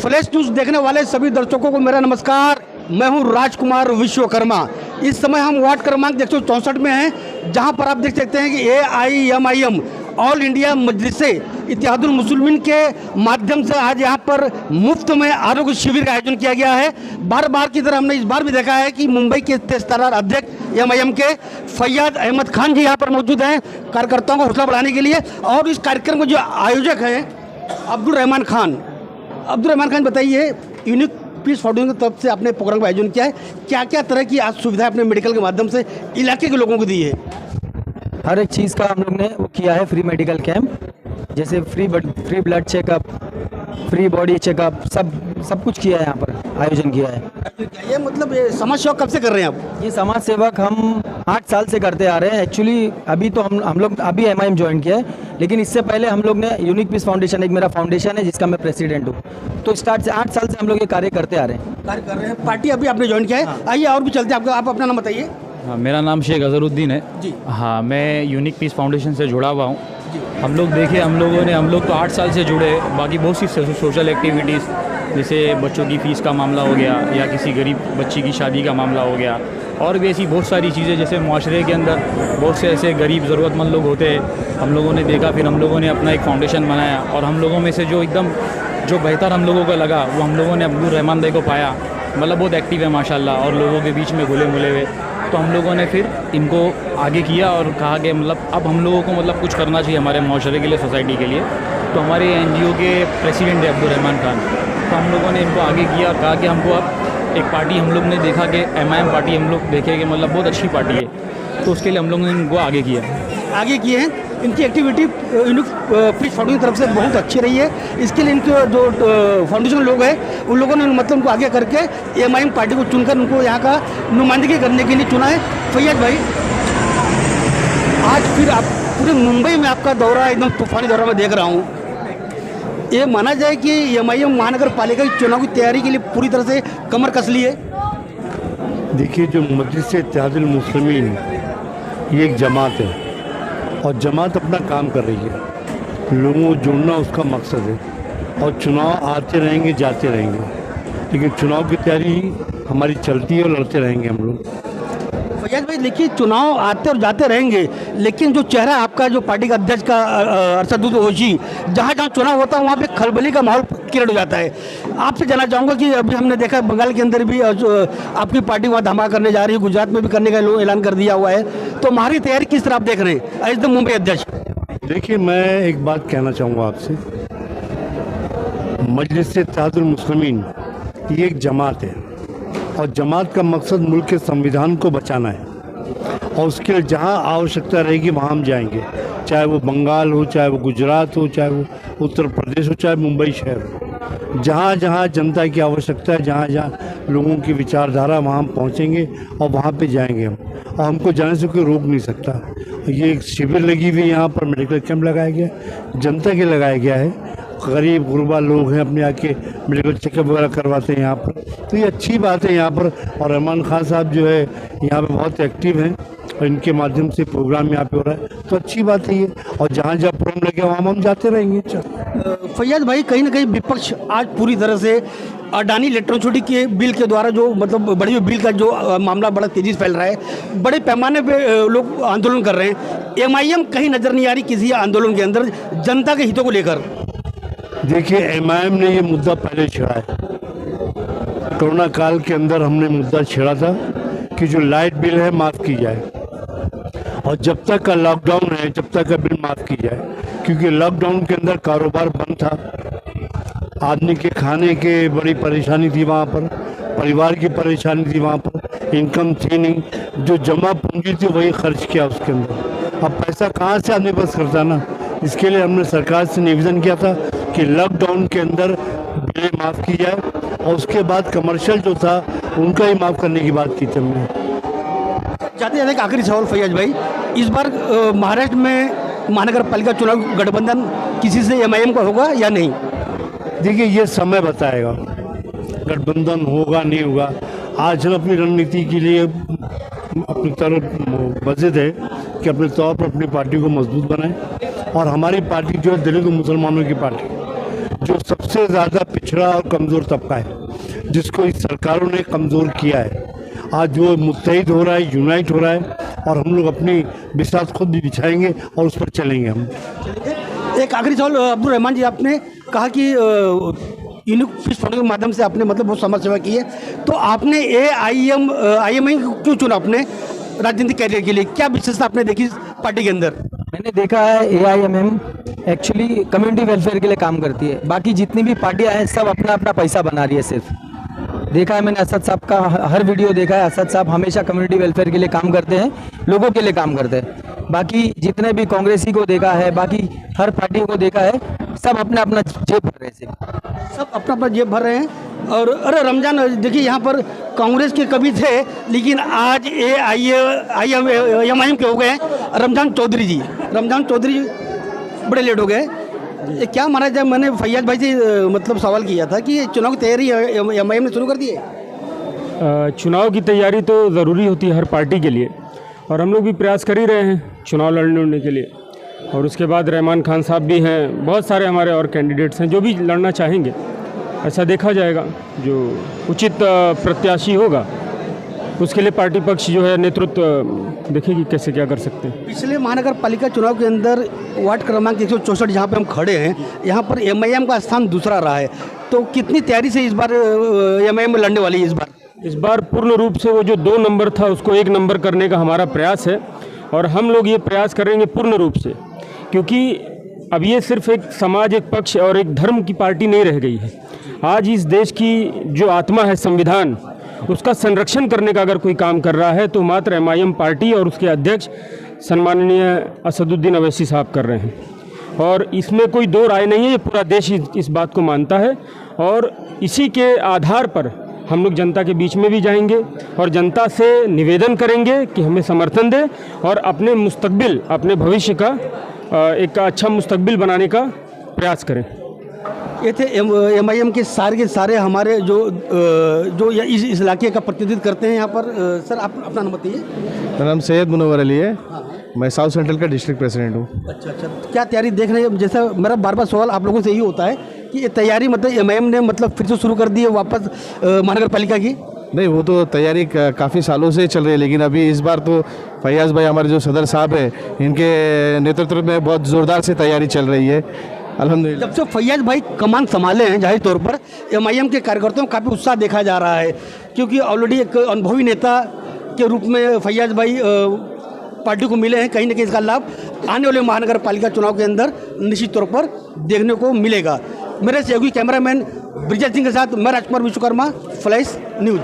Flash news देखने वाले सभी दर्शकों को मेरा नमस्कार। मैं हूं राजकुमार विश्वकर्मा। इस समय हम वार्ड क्रमांक 164 में हैं, जहां पर आप देख सकते हैं कि AIMIM all India Majlise Ittehadul Muslimeen के माध्यम से आज यहाँ पर मुफ्त में आरोग्य शिविर का आयोजन किया गया है। बार बार की तरह हमने इस बार भी देखा है कि मुंबई के तेजतर्रार अध्यक्ष AIMIM के फैयाद अहमद खान जी यहाँ पर मौजूद हैं कार्यकर्ताओं को हौसला बढ़ाने के लिए। और इस कार्यक्रम के जो आयोजक हैं अब्दुल रहमान खान, बताइए, यूनिक पीस फाउंडेशन की तरफ से आपने प्रोग्राम का आयोजन किया है, क्या क्या तरह की आज सुविधाएं अपने मेडिकल के माध्यम से इलाके के लोगों को दी है? हर एक चीज़ का हम लोग ने वो किया है। फ्री मेडिकल कैंप, जैसे free blood checkup, free body checkup, सब कुछ किया है, यहाँ पर आयोजन किया है। ये मतलब ये समाज सेवा कब से कर रहे हैं आप? ये समाज सेवक हम 8 साल से करते आ रहे हैं। एक्चुअली अभी तो हम लोग अभी AIMIM ज्वाइन किया है, लेकिन इससे पहले हम लोग ने यूनिक पीस फाउंडेशन, एक मेरा फाउंडेशन है जिसका मैं प्रेसिडेंट हूँ, तो स्टार्ट से 8 साल से हम लोग ये कार्य करते आ रहे हैं। पार्टी अभी आपने ज्वाइन किया है। हाँ। आइए और भी चलते हैं, आप अपना नाम बताइए। हाँ, मेरा नाम शेख अजहरुद्दीन है जी। हाँ, मैं यूनिक पीस फाउंडेशन से जुड़ा हुआ हूँ। हम लोग तो 8 साल से जुड़े हैं। बाकी बहुत सी सोशल एक्टिविटीज़, जैसे बच्चों की फ़ीस का मामला हो गया या किसी गरीब बच्ची की शादी का मामला हो गया, और भी ऐसी बहुत सारी चीज़ें, जैसे मुआशरे के अंदर बहुत से ऐसे गरीब ज़रूरतमंद लोग होते हैं। हम लोगों ने देखा, फिर हम लोगों ने अपना एक फाउंडेशन बनाया, और हम लोगों में से जो बेहतर हम लोगों को लगा वो हम लोगों ने अब्दुल रहमान भाई को पाया। मतलब बहुत एक्टिव है माशाल्लाह, और लोगों के बीच में घुले मिले हुए। तो हम लोगों ने फिर इनको आगे किया और कहा कि मतलब अब हम लोगों को कुछ करना चाहिए हमारे माशरे के लिए, सोसाइटी के लिए। तो हमारे NGO के प्रेसिडेंट है अब्दुल रहमान खान, तो हम लोगों ने इनको आगे किया और कहा कि हमको अब एक पार्टी हम लोग ने देखा कि AIMIM पार्टी हम लोग देखे कि मतलब बहुत अच्छी पार्टी है, तो उसके लिए हम लोगों ने इनको आगे किए हैं। इनकी एक्टिविटी यूनिक पीस फाउंडेशन की तरफ से बहुत अच्छी रही है। इसके लिए इनके जो फाउंडेशन लोग हैं उन लोगों ने मतलब उनको आगे करके AIMIM पार्टी को चुनकर उनको यहाँ का नुमाइंदगी करने के लिए चुना है। फैयाद भाई, आज फिर आप पूरे मुंबई में आपका दौरा एकदम तूफानी दौरा में देख रहा हूँ। ये माना जाए कि AIMIM महानगर पालिका की चुनाव की तैयारी के लिए पूरी तरह से कमर कस ली है। देखिए, जो मजलिस इत्तेहादुल मुस्लिमीन ये एक जमात है, और जमात अपना काम कर रही है। लोगों को जोड़ना उसका मकसद है, और चुनाव आते रहेंगे जाते रहेंगे, लेकिन चुनाव की तैयारी हमारी चलती है और लड़ते रहेंगे हम लोग। फैयाद भाई, देखिए, चुनाव आते और जाते रहेंगे, लेकिन जो चेहरा आपका जो पार्टी का अध्यक्ष का अरशद ओवैसी, जहाँ जहाँ चुनाव होता है वहाँ पे खलबली का माहौल क्रिएट हो जाता है। आपसे जानना चाहूँगा कि अभी हमने देखा बंगाल के अंदर भी आपकी पार्टी वहाँ धमाका करने जा रही है, गुजरात में भी करने का ऐलान कर दिया हुआ है, तो हमारी तैयारी किस तरह आप देख रहे हैं एज द मुंबई अध्यक्ष? देखिए, मैं एक बात कहना चाहूँगा आपसे। मजलिस इत्तेहादुल मुस्लिमीन ये एक जमात है, और जमात का मकसद मुल्क के संविधान को बचाना है, और उसके लिए जहाँ आवश्यकता रहेगी वहाँ हम जाएंगे, चाहे वो बंगाल हो, चाहे वो गुजरात हो, चाहे वो उत्तर प्रदेश हो, चाहे मुंबई शहर हो। जहाँ जहाँ जनता की आवश्यकता है, जहाँ जहाँ लोगों की विचारधारा, वहाँ हम पहुँचेंगे और वहाँ पे जाएंगे हम, और हमको जाने से कोई रोक नहीं सकता। ये एक शिविर लगी हुई है, यहाँ पर मेडिकल कैंप लगाया गया, जनता के लगाया गया है। गरीब गुरबा लोग हैं, अपने आके मेडिकल चेकअप वगैरह करवाते हैं यहाँ पर, तो ये अच्छी बात है यहाँ पर। और रहमान खान साहब जो है यहाँ पे बहुत एक्टिव हैं, और इनके माध्यम से प्रोग्राम यहाँ पे हो रहा है, तो अच्छी बात है ये। और जहाँ जहाँ प्रोग्राम लगे वहाँ हम जाते रहेंगे। फैयाद भाई, कहीं ना कहीं विपक्ष आज पूरी तरह से अडानी इलेक्ट्रॉनिसिटी के बिल के द्वारा जो मतलब बड़ी हुई बिल का जो मामला बड़ा तेजी से फैल रहा है, बड़े पैमाने पे लोग आंदोलन कर रहे हैं। AIMIM कहीं नज़र नहीं आ रही किसी आंदोलन के अंदर जनता के हितों को लेकर। देखिए, AIMIM ने ये मुद्दा पहले छेड़ा है। कोरोना काल के अंदर हमने मुद्दा छेड़ा था कि जो लाइट बिल है माफ़ की जाए, और जब तक का लॉकडाउन है जब तक का बिल माफ़ की जाए, क्योंकि लॉकडाउन के अंदर कारोबार बंद था, आदमी के खाने के बड़ी परेशानी थी वहाँ पर, परिवार की परेशानी थी वहाँ पर, इनकम थी नहीं, जो जमा पूंजी थी वही खर्च किया उसके अंदर। अब पैसा कहाँ से आदमी बस करता ना, इसके लिए हमने सरकार से निवेदन किया था कि लॉकडाउन के अंदर बिलें माफ़ की जाए, और उसके बाद कमर्शियल जो था उनका ही माफ़ करने की बात की थी हमने। जाते जाते एक आखिरी सवाल फैयाद भाई, इस बार महाराष्ट्र में महानगर पालिका चुनाव गठबंधन किसी से AIMIM का होगा या नहीं? देखिए, ये समय बताएगा गठबंधन होगा नहीं होगा। आज हम अपनी रणनीति के लिए अपनी तरफ वजद है कि अपने तौर पर अपनी पार्टी को मजबूत बनाएं, और हमारी पार्टी जो है दिल्ली के मुसलमानों की पार्टी, जो सबसे ज़्यादा पिछड़ा और कमज़ोर तबका है, जिसको इस सरकारों ने कमज़ोर किया है, आज वो मुत्तहिद हो रहा है, यूनाइट हो रहा है, और हम लोग अपनी बिसात खुद भी बिछाएंगे और उस पर चलेंगे हम। एक आखिरी सवाल अब्दुल रहमान जी, आपने कहा कि यूनिक पीस फाउंडेशन के माध्यम से आपने मतलब बहुत समाज सेवा की है, तो आपने AIMI क्यों चुना अपने राजनीतिक कैरियर के लिए? क्या विशेषता आपने देखी इस पार्टी के अंदर? मैंने देखा है AIMM एक्चुअली कम्युनिटी वेलफेयर के लिए काम करती है। बाकी जितनी भी पार्टियां हैं सब अपना अपना पैसा बना रही है सिर्फ। देखा है मैंने असद साहब का हर वीडियो देखा है, असद साहब हमेशा कम्युनिटी वेलफेयर के लिए काम करते हैं, लोगों के लिए काम करते हैं। बाकी जितने भी कांग्रेसी को देखा है, बाकी हर पार्टी को देखा है, सब अपना अपना जेब भर रहे हैं, सब अपना अपना जेब भर रहे हैं। और अरे रमजान देखिए, यहाँ पर कांग्रेस के कभी थे, लेकिन आज AIMI के हो गए हैं रमजान चौधरी जी। रमजान चौधरी जी बड़े लेट हो गए, ये क्या माना जाए? मैंने फैयाज भाई से मतलब सवाल किया था कि चुनाव की तैयारी MIM ने शुरू कर दी है। चुनाव की तैयारी तो ज़रूरी होती है हर पार्टी के लिए, और हम लोग भी प्रयास कर ही रहे हैं चुनाव लड़ने के लिए। और उसके बाद रहमान खान साहब भी हैं, बहुत सारे हमारे और कैंडिडेट्स हैं जो भी लड़ना चाहेंगे। ऐसा देखा जाएगा, जो उचित प्रत्याशी होगा उसके लिए पार्टी पक्ष जो है नेतृत्व देखेगी कैसे क्या कर सकते हैं। पिछले महानगर पालिका चुनाव के अंदर वार्ड क्रमांक 164 जहाँ पे हम खड़े हैं, यहाँ पर MIM का स्थान दूसरा रहा है, तो कितनी तैयारी से इस बार MIM में लड़ने वाली है? इस बार पूर्ण रूप से वो जो 2 नंबर था उसको 1 नंबर करने का हमारा प्रयास है, और हम लोग ये प्रयास करेंगे पूर्ण रूप से, क्योंकि अब ये सिर्फ एक समाज, एक पक्ष और एक धर्म की पार्टी नहीं रह गई है। आज इस देश की जो आत्मा है संविधान, उसका संरक्षण करने का अगर कोई काम कर रहा है तो मात्र MIM पार्टी और उसके अध्यक्ष सम्माननीय असदुद्दीन अवैसी साहब कर रहे हैं, और इसमें कोई दो राय नहीं है। ये पूरा देश इस बात को मानता है, और इसी के आधार पर हम लोग जनता के बीच में भी जाएंगे और जनता से निवेदन करेंगे कि हमें समर्थन दें और अपने मुस्तकबिल, अपने भविष्य का एक अच्छा मुस्तकबिल बनाने का प्रयास करें। ये थे MIM के सारे हमारे जो इस इलाके का प्रतिनिधित्व करते हैं यहाँ पर। सर आप अपना नाम बताइए। मेरा नाम सैयद मुनव्वर अली है, मैं साउथ सेंट्रल का डिस्ट्रिक्ट प्रेसिडेंट हूँ। अच्छा, क्या तैयारी देख रहे हैं? जैसा मेरा बार सवाल आप लोगों से यही होता है कि ये तैयारी मतलब MIM ने मतलब फिर से शुरू कर दी है वापस महानगर पालिका की? नहीं, वो तो तैयारी काफ़ी सालों से चल रही है, लेकिन अभी इस बार तो फैयाज भाई हमारे जो सदर साहब है, इनके नेतृत्व में बहुत ज़ोरदार से तैयारी चल रही है अल्हम्दुलिल्लाह। जब से फैयाज भाई कमान संभाले हैं, जाहिर तौर पर MIM के कार्यकर्ताओं में काफ़ी उत्साह देखा जा रहा है, क्योंकि ऑलरेडी एक अनुभवी नेता के रूप में फैयाज भाई पार्टी को मिले हैं। कहीं ना कहीं इसका लाभ आने वाले महानगर पालिका चुनाव के अंदर निश्चित तौर पर देखने को मिलेगा। मेरे सहयोगी कैमरामैन ब्रिजेश सिंह के साथ मैं राजकुमार विश्वकर्मा, फ्लैश न्यूज।